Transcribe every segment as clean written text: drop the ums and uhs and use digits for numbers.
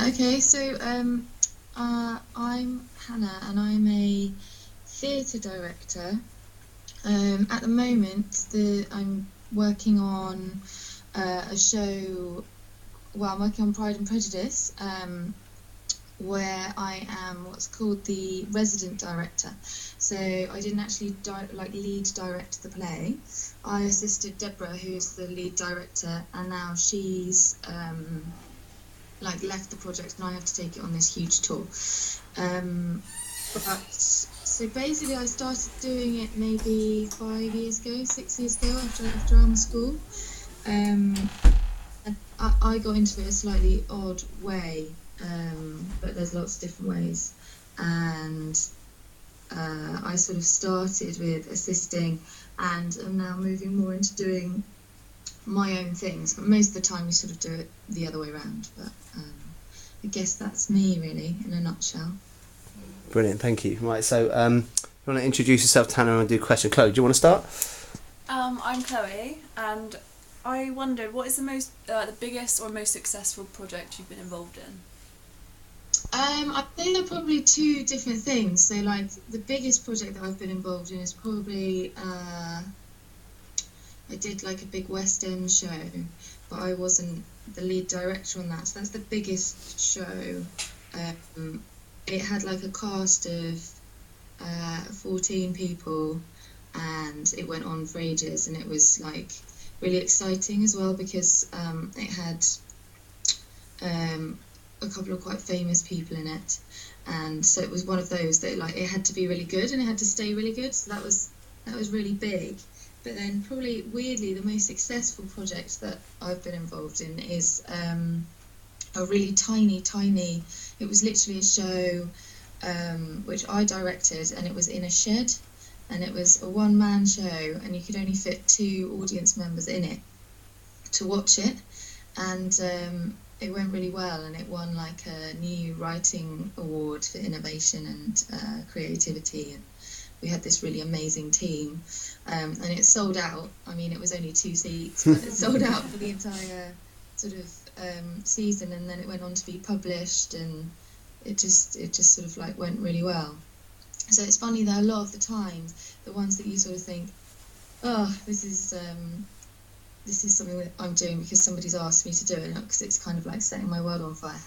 Okay, so I'm Hannah and I'm a theatre director. At the moment, I'm working on a show. Well, I'm working on Pride and Prejudice, where I am what's called the resident director. So I didn't actually lead direct the play. I assisted Deborah, who's the lead director, and now she's left the project and I have to take it on this huge tour. But so basically I started doing it maybe 6 years ago after drama school. And I got into it a slightly odd way, but there's lots of different ways. And I sort of started with assisting and am now moving more into doing my own things, but most of the time we sort of do it the other way around. But I guess that's me really in a nutshell. Brilliant, thank you. Right, so you want to introduce yourself, Tanner, and do a question. Chloe, do you want to start? I'm Chloe, and I wondered what is the biggest or most successful project you've been involved in? I think they're probably two different things. So the biggest project that I've been involved in is probably I did a big West End show, but I wasn't the lead director on that. So that's the biggest show. It had a cast of 14 people, and it went on for ages, and it was really exciting as well because it had a couple of quite famous people in it, and so it was one of those that it had to be really good and it had to stay really good. So that was really big. But then probably weirdly the most successful project that I've been involved in is a really tiny, it was literally a show which I directed, and it was in a shed, and it was a one-man show, and you could only fit 2 audience members in it to watch it, and it went really well, and it won a new writing award for innovation and creativity, and we had this really amazing team, and it sold out. I mean, it was only 2 seats, but it sold out for the entire sort of season, and then it went on to be published, and it just sort of went really well. So it's funny that a lot of the times the ones that you sort of think, oh, this is something that I'm doing because somebody's asked me to do it, because it's kind of setting my world on fire.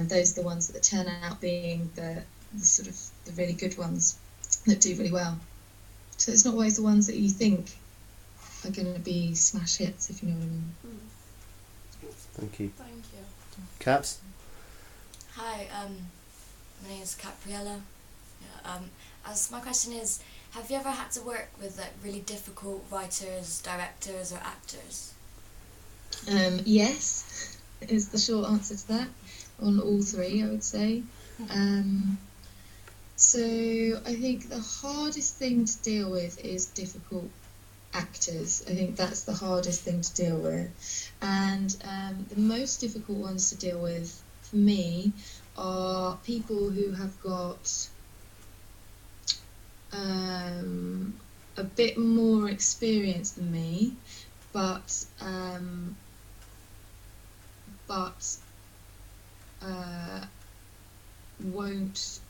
Those are the ones that turn out being the sort of the really good ones that do really well. So it's not always the ones that you think are going to be smash hits, if you know what I mean. Thank you. Thank you. Caps? Hi, my name is Capriella. As my question is, have you ever had to work with really difficult writers, directors, or actors? Yes, is the short answer to that. On all 3, I would say. So I think the hardest thing to deal with is difficult actors. I think that's the hardest thing to deal with. And the most difficult ones to deal with for me are people who have got a bit more experience than me, but won't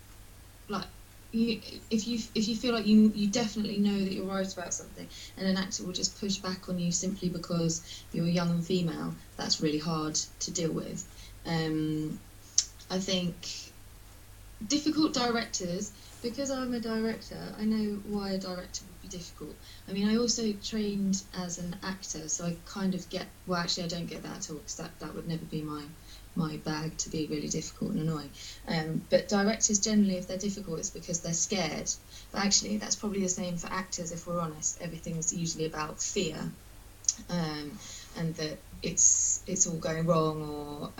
if you feel like you definitely know that you're right about something, and an actor will just push back on you simply because you're young and female, that's really hard to deal with. I think difficult directors, because I'm a director, I know why a director would be difficult. I mean, I also trained as an actor, so I kind of get, well actually I don't get that at all, because that would never be my bag, to be really difficult and annoying. But directors generally, if they're difficult, it's because they're scared. But actually that's probably the same for actors, if we're honest. Everything's usually about fear, and that it's all going wrong, or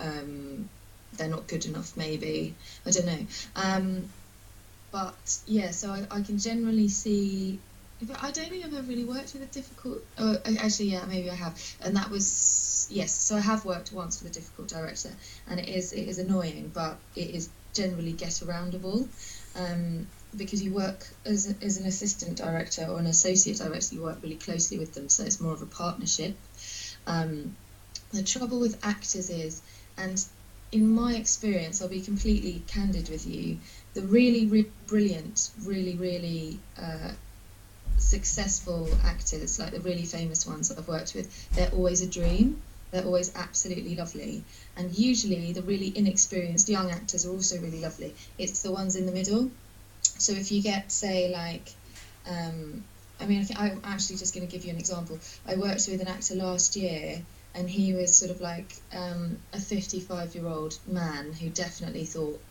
they're not good enough, maybe, I don't know. But yeah, so I can generally see, I don't think I've ever really worked with a difficult, actually yeah, maybe I have, and that was, yes, so I have worked once with a difficult director, and it is annoying, but it is generally get-aroundable, because you work as an assistant director or an associate director, you work really closely with them, so it's more of a partnership. The trouble with actors is, and in my experience, I'll be completely candid with you, the really, really brilliant, really, really successful actors, like the really famous ones that I've worked with, they're always a dream. They're always absolutely lovely. And usually the really inexperienced young actors are also really lovely. It's the ones in the middle. So if you get, say, like, I'm actually just going to give you an example. I worked with an actor last year, and he was sort of like a 55-year-old man who definitely thought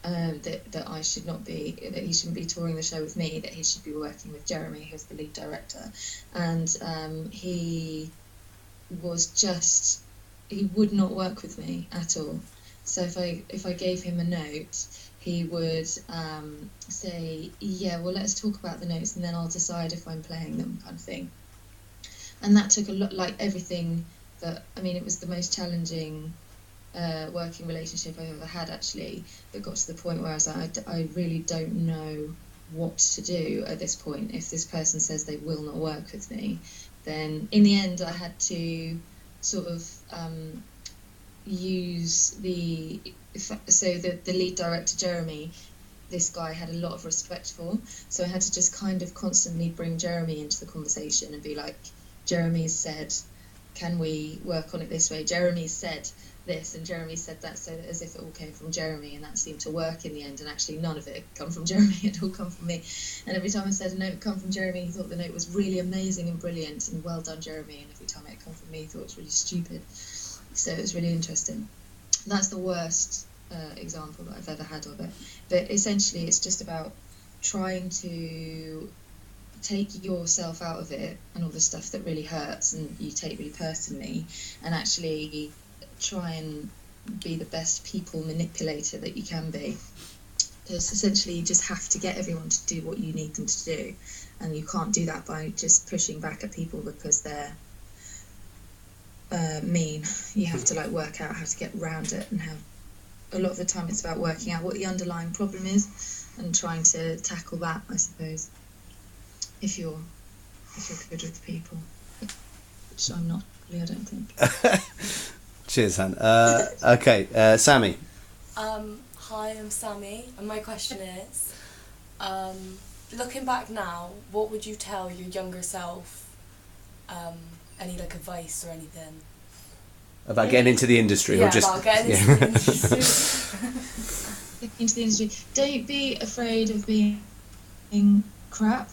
that I should not be, that he shouldn't be touring the show with me, that he should be working with Jeremy, who's the lead director. And he was just, he would not work with me at all. So if I gave him a note, he would say, yeah, well, let's talk about the notes and then I'll decide if I'm playing them, kind of thing. And that took a lot, like everything that, I mean, it was the most challenging working relationship I've ever had, actually, that got to the point where I was like, I really don't know what to do at this point. If this person says they will not work with me, then in the end I had to sort of use the lead director, Jeremy, this guy had a lot of respect for, so I had to just kind of constantly bring Jeremy into the conversation and be like, Jeremy's said, can we work on it this way? Jeremy's said this and Jeremy said that, so as if it all came from Jeremy, and that seemed to work in the end, and actually none of it had come from Jeremy, it had all come from me. And every time I said a note had come from Jeremy, he thought the note was really amazing and brilliant and well done, Jeremy, and every time it had come from me, he thought it was really stupid. So it was really interesting. That's the worst example that I've ever had of it. But essentially it's just about trying to take yourself out of it and all the stuff that really hurts and you take really personally, and actually try and be the best people manipulator that you can be. Because essentially you just have to get everyone to do what you need them to do, and you can't do that by just pushing back at people because they're mean. You have to like work out how to get around it, and how a lot of the time it's about working out what the underlying problem is and trying to tackle that, I suppose, if you're good with people, which I'm not really, I don't think. Cheers, Han. Okay, Sammy. Hi, I'm Sammy, and my question is, looking back now, what would you tell your younger self? Any like advice or anything? About getting into the industry, yeah, or just about getting into the industry. Into the industry. Don't be afraid of being crap.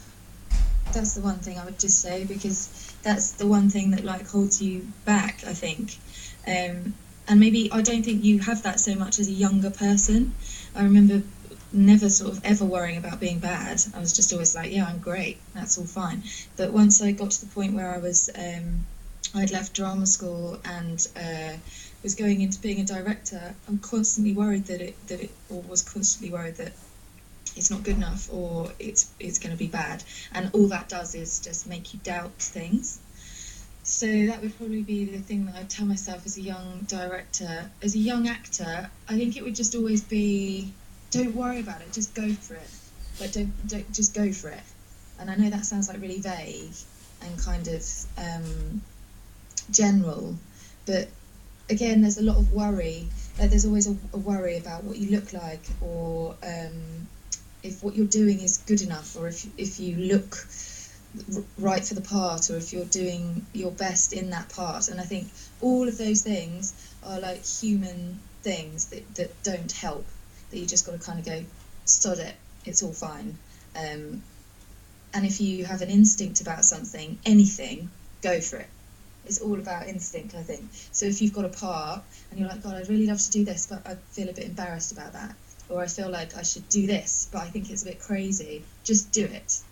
That's the one thing I would just say, because that's the one thing that like holds you back, I think. And maybe I don't think you have that so much as a younger person. I remember never sort of ever worrying about being bad. I was just always like, yeah, I'm great, that's all fine. But once I got to the point where I was I'd left drama school and was going into being a director, I'm constantly worried that was constantly worried that it's not good enough, or it's going to be bad, and all that does is just make you doubt things. So that would probably be the thing that I'd tell myself as a young director. As a young actor, I think it would just always be, don't worry about it, just go for it. Like don't just go for it. And I know that sounds like really vague and kind of general, but again, there's a lot of worry. There's always a worry about what you look like, or if what you're doing is good enough, or if you look right for the part, or if you're doing your best in that part. And I think all of those things are like human things that don't help, that you just got to kind of go, sod it, it's all fine. And if you have an instinct about something, anything, go for it. It's all about instinct, I think. So if you've got a part and you're like, God, I'd really love to do this, but I feel a bit embarrassed about that, or I feel like I should do this, but I think it's a bit crazy, just do it.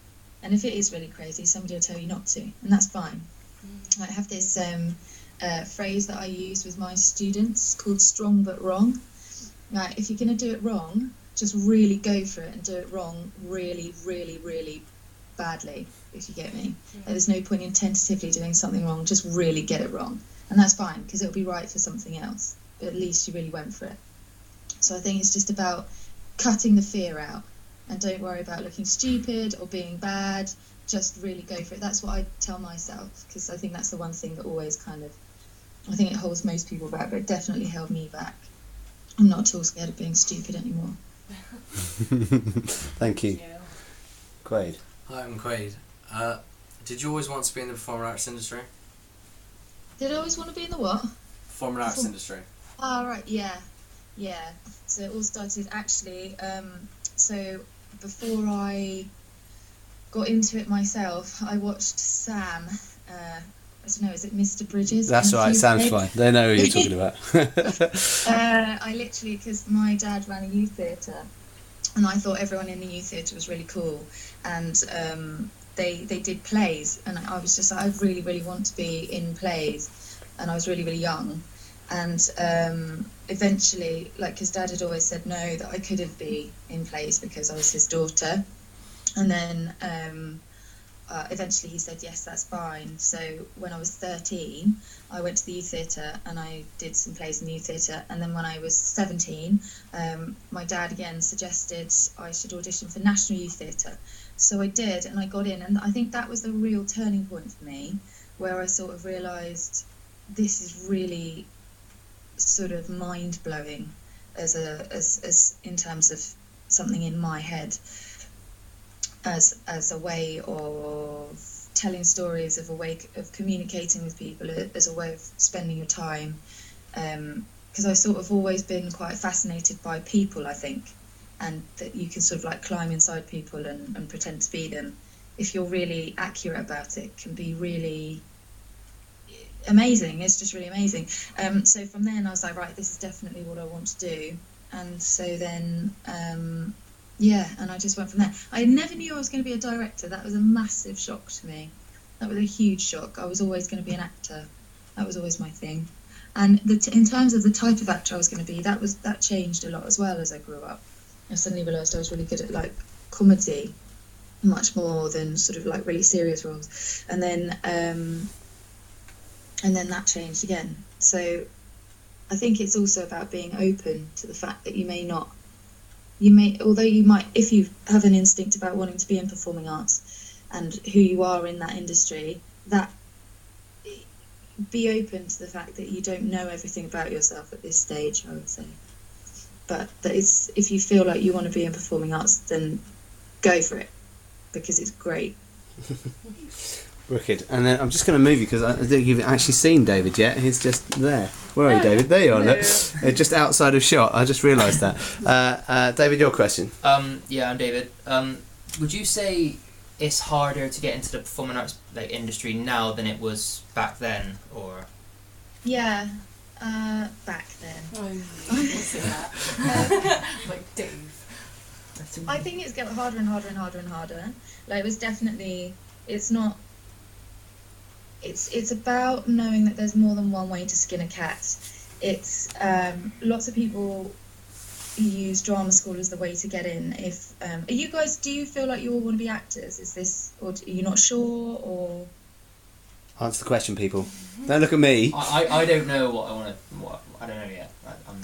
And if it is really crazy, somebody will tell you not to, and that's fine. I have this phrase that I use with my students called strong but wrong. Like, if you're going to do it wrong, just really go for it and do it wrong really, really, really badly, if you get me. Like, there's no point in tentatively doing something wrong, just really get it wrong. And that's fine, because it'll be right for something else, but at least you really went for it. So I think it's just about cutting the fear out. And don't worry about looking stupid or being bad, just really go for it. That's what I tell myself, because I think that's the one thing that always kind of I think it holds most people back, but it definitely held me back. I'm not at all scared of being stupid anymore. Thank you. Yeah. Quaid. Hi, I'm Quaid. Did you always want to be in the performing arts industry? Did I always want to be in the what? Performing arts industry. Oh, right, yeah. So it all started actually, so before I got into it myself, I watched Sam, I don't know, is it Mr. Bridges? That's in a right, few Sam's ways? fine. They know who you're talking about. I literally, because my dad ran a youth theatre, and I thought everyone in the youth theatre was really cool, and they did plays, and I was just like, I really, really want to be in plays, and I was really, really young, and eventually, like, his dad had always said no, that I couldn't be in plays because I was his daughter, and then eventually he said yes, that's fine. So when I was 13, I went to the youth theatre and I did some plays in the youth theatre, and then when I was 17, my dad again suggested I should audition for National Youth Theatre. So I did, and I got in, and I think that was the real turning point for me, where I sort of realised this is really sort of mind-blowing as in terms of something in my head, as a way of telling stories, of a way of communicating with people, as a way of spending your time, because I've sort of always been quite fascinated by people, I think, and that you can sort of like climb inside people and pretend to be them. If you're really accurate about it, can be really amazing. It's just really amazing. So from then I was like, right, this is definitely what I want to do. And so then and I just went from there. I never knew I was going to be a director. That was a massive shock to me. That was a huge shock. I was always going to be an actor. That was always my thing. And in terms of the type of actor I was going to be, that changed a lot as well as I grew up. I suddenly realised I was really good at like comedy, much more than sort of like really serious roles. And then that changed again. So I think it's also about being open to the fact that you may, if you have an instinct about wanting to be in performing arts and who you are in that industry, that be open to the fact that you don't know everything about yourself at this stage, I would say. But that if you feel like you want to be in performing arts, then go for it, because it's great. Wicked. And then I'm just going to move you because I don't think you've actually seen David yet. He's just there. Where are you, David? There you are. Look. Just outside of shot. I just realised that. David, your question. Yeah, I'm David. Would you say it's harder to get into the performing arts industry now than it was back then, or? Yeah, back then. Like Dave. I think it's getting harder and harder and harder and harder. Like, it was definitely. It's not. It's about knowing that there's more than one way to skin a cat. It's lots of people use drama school as the way to get in. If are you guys, do you feel like you all want to be actors? Is this, or are you not sure, or? Answer the question, people. Don't look at me. I don't know what I want to. What I don't know yet.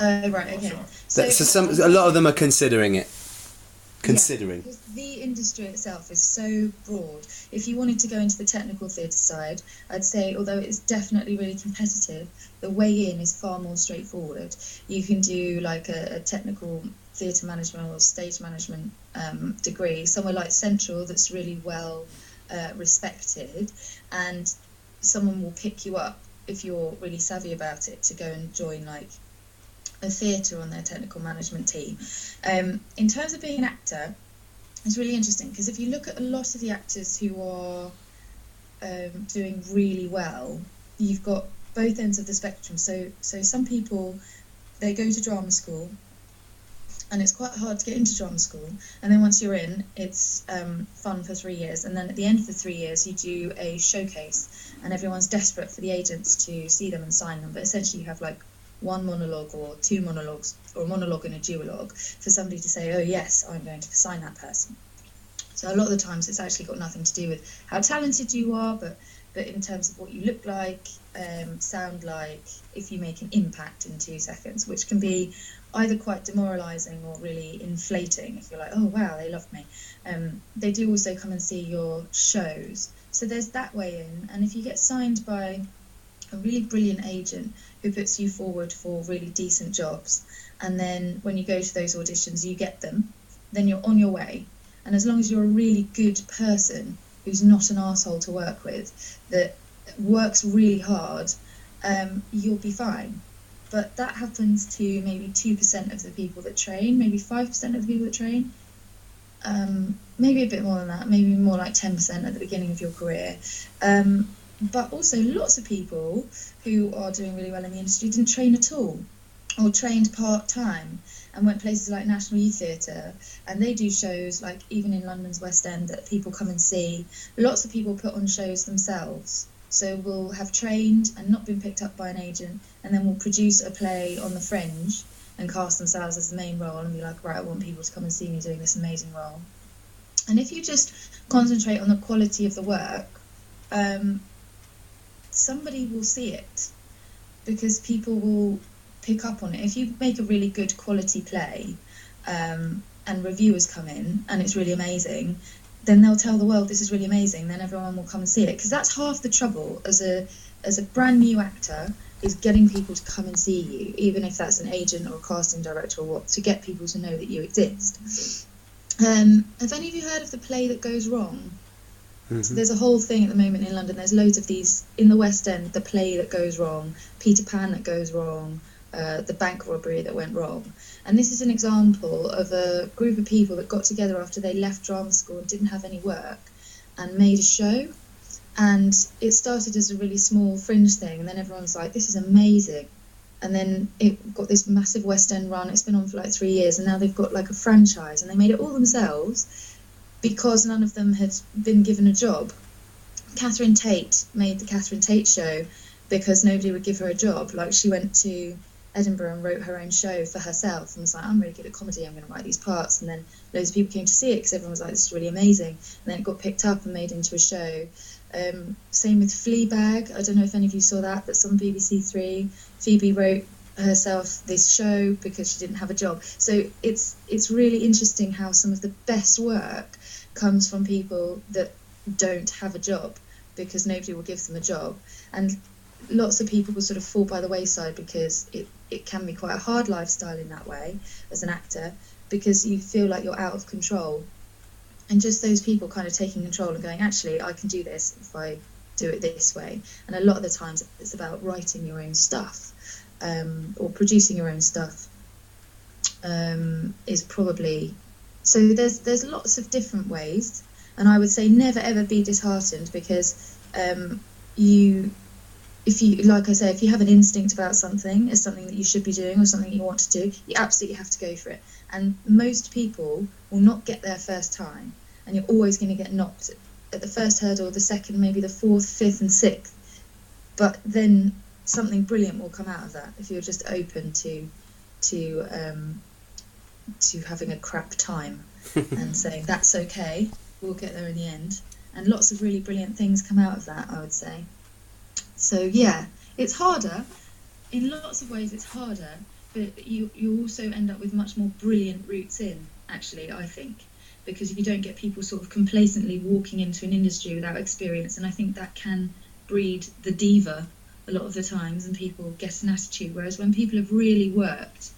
I'm Right. not Okay. sure. A lot of them are considering it. Considering. Yeah, because the industry itself is so broad. If you wanted to go into the technical theatre side, I'd say, although it's definitely really competitive, the way in is far more straightforward. You can do like a technical theatre management or stage management degree somewhere like Central that's really well respected, and someone will pick you up if you're really savvy about it to go and join like a theatre on their technical management team. In terms of being an actor, it's really interesting because if you look at a lot of the actors who are doing really well, you've got both ends of the spectrum. So some people, they go to drama school and it's quite hard to get into drama school, and then once you're in, it's fun for 3 years, and then at the end of the 3 years you do a showcase and everyone's desperate for the agents to see them and sign them, but essentially you have like one monologue or two monologues, or a monologue and a duologue, for somebody to say, oh yes, I'm going to sign that person. So a lot of the times it's actually got nothing to do with how talented you are, but in terms of what you look like, sound like, if you make an impact in 2 seconds, which can be either quite demoralising or really inflating if you're like, oh wow, they love me. They do also come and see your shows. So there's that way in, and if you get signed by a really brilliant agent who puts you forward for really decent jobs, and then when you go to those auditions you get them, then you're on your way. And as long as you're a really good person who's not an arsehole to work with, that works really hard, you'll be fine. But that happens to maybe 2% of the people that train, maybe 5% of the people that train, maybe a bit more than that, maybe more like 10% at the beginning of your career. But also lots of people who are doing really well in the industry didn't train at all, or trained part-time and went places like National Youth Theatre, and they do shows like even in London's West End that people come and see. Lots of people put on shows themselves, so we'll have trained and not been picked up by an agent, and then we'll produce a play on the fringe and cast themselves as the main role and be like, right, I want people to come and see me doing this amazing role. And if you just concentrate on the quality of the work, somebody will see it, because people will pick up on it. If you make a really good quality play, and reviewers come in and it's really amazing, then they'll tell the world this is really amazing, then everyone will come and see it. Because that's half the trouble as a brand new actor, is getting people to come and see you, even if that's an agent or a casting director or what, to get people to know that you exist. Have any of you heard of the play that goes wrong? Mm-hmm. So there's a whole thing at the moment in London. There's loads of these in the West End. The play that goes wrong, Peter Pan that goes wrong, the bank robbery that went wrong. And this is an example of a group of people that got together after they left drama school and didn't have any work and made a show. And it started as a really small fringe thing, and then everyone's like, this is amazing. And then it got this massive West End run. It's been on for like 3 years, and now they've got like a franchise, and they made it all themselves because none of them had been given a job. Catherine Tate made the Catherine Tate show because nobody would give her a job. Like, she went to Edinburgh and wrote her own show for herself and was like, I'm really good at comedy, I'm going to write these parts. And then loads of people came to see it because everyone was like, this is really amazing. And then it got picked up and made into a show. Same with Fleabag. I don't know if any of you saw that. That's on BBC Three. Phoebe wrote herself this show because she didn't have a job. So it's really interesting how some of the best work comes from people that don't have a job because nobody will give them a job. And lots of people will sort of fall by the wayside because it can be quite a hard lifestyle in that way as an actor, because you feel like you're out of control. And just those people kind of taking control and going, actually, I can do this if I do it this way. And a lot of the times it's about writing your own stuff, or producing your own stuff, is probably... So there's lots of different ways. And I would say never, ever be disheartened, because if you, like I say, if you have an instinct about something as something that you should be doing or something you want to do, you absolutely have to go for it. And most people will not get there first time, and you're always going to get knocked at the first hurdle, the second, maybe the fourth, fifth and sixth. But then something brilliant will come out of that if you're just open to having a crap time and saying that's okay, we'll get there in the end. And lots of really brilliant things come out of that, I would say. So yeah, it's harder. In lots of ways it's harder, but you also end up with much more brilliant routes in, actually, I think. Because if you don't get people sort of complacently walking into an industry without experience, and I think that can breed the diva a lot of the times, and people get an attitude. Whereas when people have really worked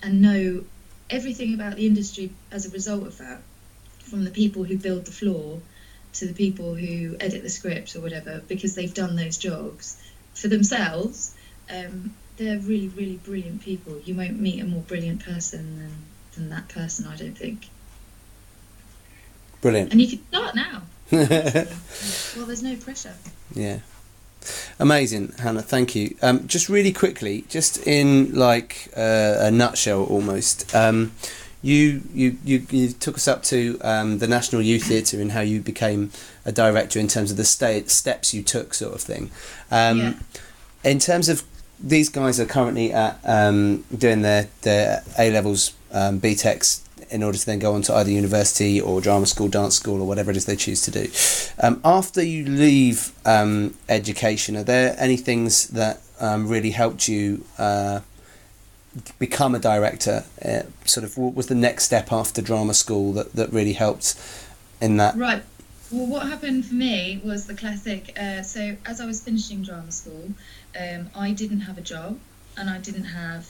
and know everything about the industry as a result of that, from the people who build the floor to the people who edit the script or whatever, because they've done those jobs for themselves, they're really, really brilliant people. You won't meet a more brilliant person than that person, I don't think. Brilliant. And you can start now. Well, there's no pressure. Yeah. Amazing, Hannah, thank you. Just really quickly, just in like a nutshell almost, you took us up to the National Youth Theatre and how you became a director in terms of the steps you took, sort of thing. Yeah. In terms of, these guys are currently at doing their A-levels, BTECs, in order to then go on to either university or drama school, dance school, or whatever it is they choose to do. After you leave education, are there any things that really helped you become a director? Sort of, what was the next step after drama school that really helped in that? Right. Well, what happened for me was the classic. So, as I was finishing drama school, I didn't have a job and I didn't have